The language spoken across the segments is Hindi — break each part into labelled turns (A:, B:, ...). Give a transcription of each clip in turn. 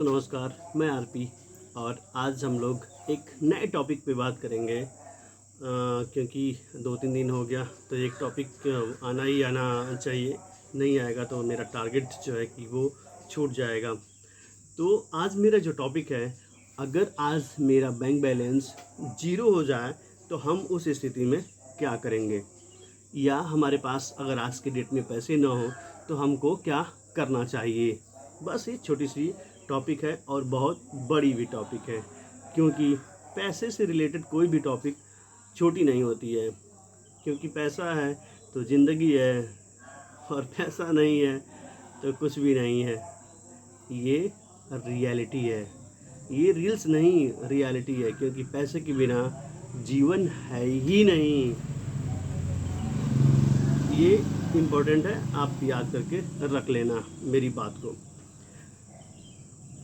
A: नमस्कार, मैं आरपी और आज हम लोग एक नए टॉपिक पे बात करेंगे। क्योंकि 2-3 दिन हो गया तो एक टॉपिक आना ही आना चाहिए। नहीं आएगा तो मेरा टारगेट जो है कि वो छूट जाएगा। तो आज मेरा जो टॉपिक है, अगर आज मेरा बैंक बैलेंस ज़ीरो हो जाए तो हम उस स्थिति में क्या करेंगे, या हमारे पास अगर आज के डेट में पैसे ना हो तो हमको क्या करना चाहिए। बस ये छोटी सी टॉपिक है और बहुत बड़ी भी टॉपिक है, क्योंकि पैसे से रिलेटेड कोई भी टॉपिक छोटी नहीं होती है। क्योंकि पैसा है तो ज़िंदगी है, और पैसा नहीं है तो कुछ भी नहीं है। ये रियलिटी है, ये रील्स नहीं, रियलिटी है। क्योंकि पैसे के बिना जीवन है ही नहीं। ये इम्पोर्टेंट है, आप याद करके रख लेना मेरी बात को।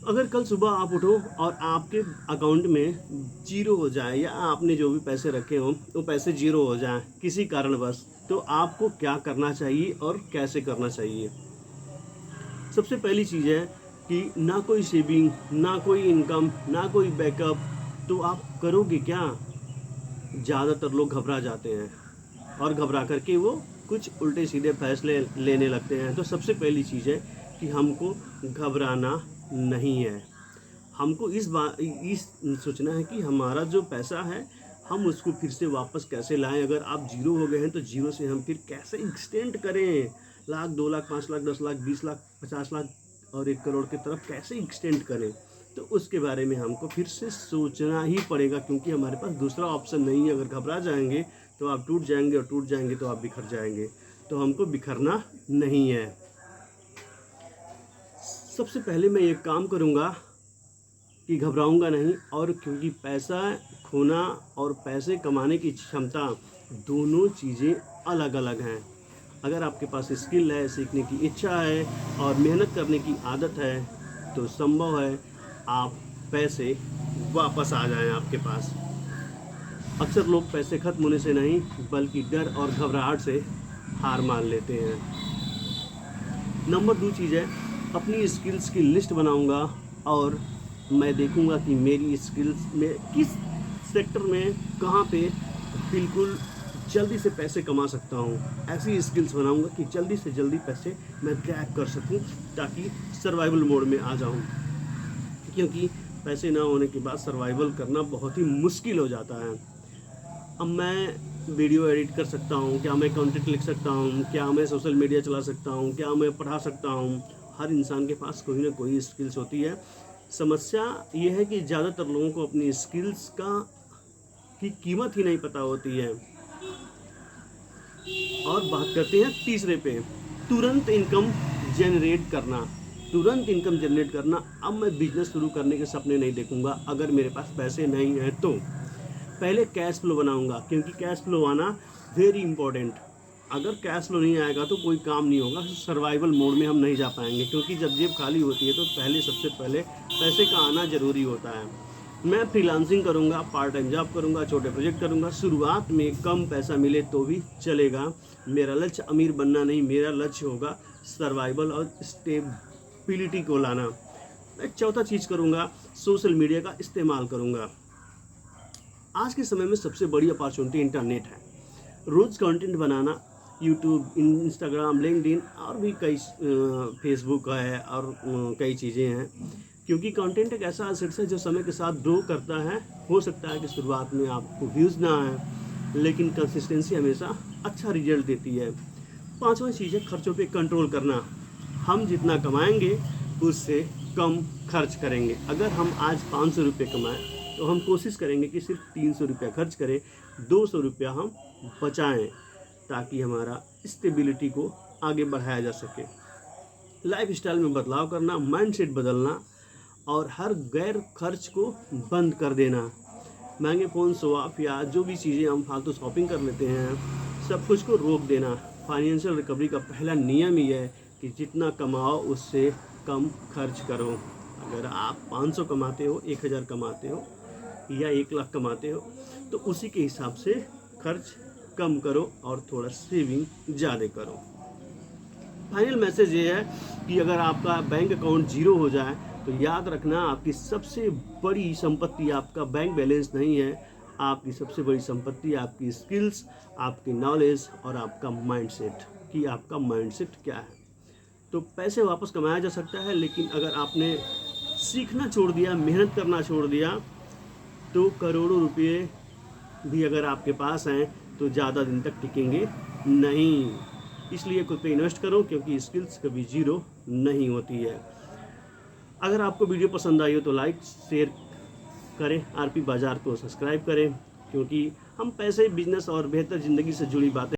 A: अगर कल सुबह आप उठो और आपके अकाउंट में ज़ीरो हो जाए, या आपने जो भी पैसे रखे हों वो पैसे ज़ीरो हो जाएं किसी कारणवश, तो आपको क्या करना चाहिए और कैसे करना चाहिए। सबसे पहली चीज़ है कि ना कोई सेविंग, ना कोई इनकम, ना कोई बैकअप, तो आप करोगे क्या। ज़्यादातर लोग घबरा जाते हैं और घबरा करके वो कुछ उल्टे सीधे फैसले लेने लगते हैं। तो सबसे पहली चीज़ है कि हमको घबराना नहीं है। हमको इस सोचना है कि हमारा जो पैसा है हम उसको फिर से वापस कैसे लाएं। अगर आप ज़ीरो हो गए हैं तो ज़ीरो से हम फिर कैसे एक्सटेंड करें, लाख, 2 लाख, 5 लाख, 10 लाख, 20 लाख, 50 लाख और 1 करोड़ की तरफ कैसे एक्सटेंड करें। तो उसके बारे में हमको फिर से सोचना ही पड़ेगा, क्योंकि हमारे पास दूसरा ऑप्शन नहीं है। अगर घबरा जाएंगे तो आप टूट जाएंगे, और टूट जाएंगे तो आप बिखर जाएंगे। तो हमको बिखरना नहीं है। सबसे पहले मैं ये काम करूँगा कि घबराऊंगा नहीं। और क्योंकि पैसा खोना और पैसे कमाने की क्षमता दोनों चीज़ें अलग अलग हैं। अगर आपके पास स्किल है, सीखने की इच्छा है और मेहनत करने की आदत है, तो संभव है आप पैसे वापस आ जाएं आपके पास। अक्सर लोग पैसे खत्म होने से नहीं बल्कि डर और घबराहट से हार मान लेते हैं। नंबर 2 चीज़ है, अपनी स्किल्स की लिस्ट बनाऊंगा और मैं देखूंगा कि मेरी स्किल्स में किस सेक्टर में कहाँ पे बिल्कुल जल्दी से पैसे कमा सकता हूँ। ऐसी स्किल्स बनाऊंगा कि जल्दी से जल्दी पैसे मैं क्रैक कर सकूँ, ताकि सर्वाइवल मोड में आ जाऊँ। क्योंकि पैसे ना होने के बाद सर्वाइवल करना बहुत ही मुश्किल हो जाता है। अब मैं वीडियो एडिट कर सकता हूँ, क्या मैं कंटेंट लिख सकता हूँ, क्या मैं सोशल मीडिया चला सकता हूँ, क्या मैं पढ़ा सकता हूँ। हर इंसान के पास कोई ना कोई स्किल्स होती है। समस्या ये है कि ज़्यादातर लोगों को अपनी स्किल्स की कीमत ही नहीं पता होती है। और बात करते हैं तीसरे पे, तुरंत इनकम जनरेट करना। तुरंत इनकम जनरेट करना। अब मैं बिजनेस शुरू करने के सपने नहीं देखूंगा अगर मेरे पास पैसे नहीं हैं तो। पहले कैश फ्लो बनाऊंगा, क्योंकि कैश फ्लो आना वेरी इंपॉर्टेंट। अगर कैश फ्लो नहीं आएगा तो कोई काम नहीं होगा, सर्वाइवल मोड में हम नहीं जा पाएंगे। क्योंकि जब जेब खाली होती है तो सबसे पहले पैसे का आना ज़रूरी होता है। मैं फ्रीलांसिंग करूंगा, पार्ट टाइम जॉब करूंगा, छोटे प्रोजेक्ट करूंगा। शुरुआत में कम पैसा मिले तो भी चलेगा। मेरा लक्ष्य अमीर बनना नहीं, मेरा लक्ष्य होगा सर्वाइवल और स्टेबिलिटी को लाना। मैं चौथा चीज़ करूंगा, सोशल मीडिया का इस्तेमाल करूंगा। आज के समय में सबसे बड़ी अपॉर्चुनिटी इंटरनेट है। रोज़ कंटेंट बनाना, यूट्यूब, इंस्टाग्राम, लिंक्डइन और भी कई फेसबुक है और कई चीज़ें हैं। क्योंकि कंटेंट एक ऐसा एसेट है जो समय के साथ ग्रो करता है। हो सकता है कि शुरुआत में आपको व्यूज़ ना आए, लेकिन कंसिस्टेंसी हमेशा अच्छा रिजल्ट देती है। पांचवा चीज़ है खर्चों पे कंट्रोल करना। हम जितना कमाएंगे उससे कम खर्च करेंगे। अगर हम आज 500 रुपये कमाएँ तो हम कोशिश करेंगे कि सिर्फ 300 रुपया खर्च करें, 200 रुपया हम बचाएं, ताकि हमारा स्टेबिलिटी को आगे बढ़ाया जा सके। लाइफ स्टाइल में बदलाव करना, माइंडसेट बदलना और हर गैर खर्च को बंद कर देना। महंगे फ़ोन, शो ऑफ या जो भी चीज़ें हम फालतू शॉपिंग कर लेते हैं, सब कुछ को रोक देना। फाइनेंशियल रिकवरी का पहला नियम ही है कि जितना कमाओ उससे कम खर्च करो। अगर आप 500 कमाते हो, 1000 कमाते हो या 1 लाख कमाते हो, तो उसी के हिसाब से खर्च कम करो और थोड़ा सेविंग ज़्यादा करो। फाइनल मैसेज ये है कि अगर आपका बैंक अकाउंट ज़ीरो हो जाए तो याद रखना, आपकी सबसे बड़ी संपत्ति आपका बैंक बैलेंस नहीं है, आपकी सबसे बड़ी संपत्ति आपकी स्किल्स, आपकी नॉलेज और आपका माइंडसेट, कि आपका माइंडसेट क्या है। तो पैसे वापस कमाया जा सकता है, लेकिन अगर आपने सीखना छोड़ दिया, मेहनत करना छोड़ दिया, तो करोड़ों रुपये भी अगर आपके पास हैं तो ज़्यादा दिन तक टिकेंगे नहीं। इसलिए खुद पे इन्वेस्ट करो, क्योंकि स्किल्स कभी ज़ीरो नहीं होती है। अगर आपको वीडियो पसंद आई हो तो लाइक शेयर करें, आरपी बाज़ार को सब्सक्राइब करें, क्योंकि हम पैसे, बिजनेस और बेहतर ज़िंदगी से जुड़ी बातें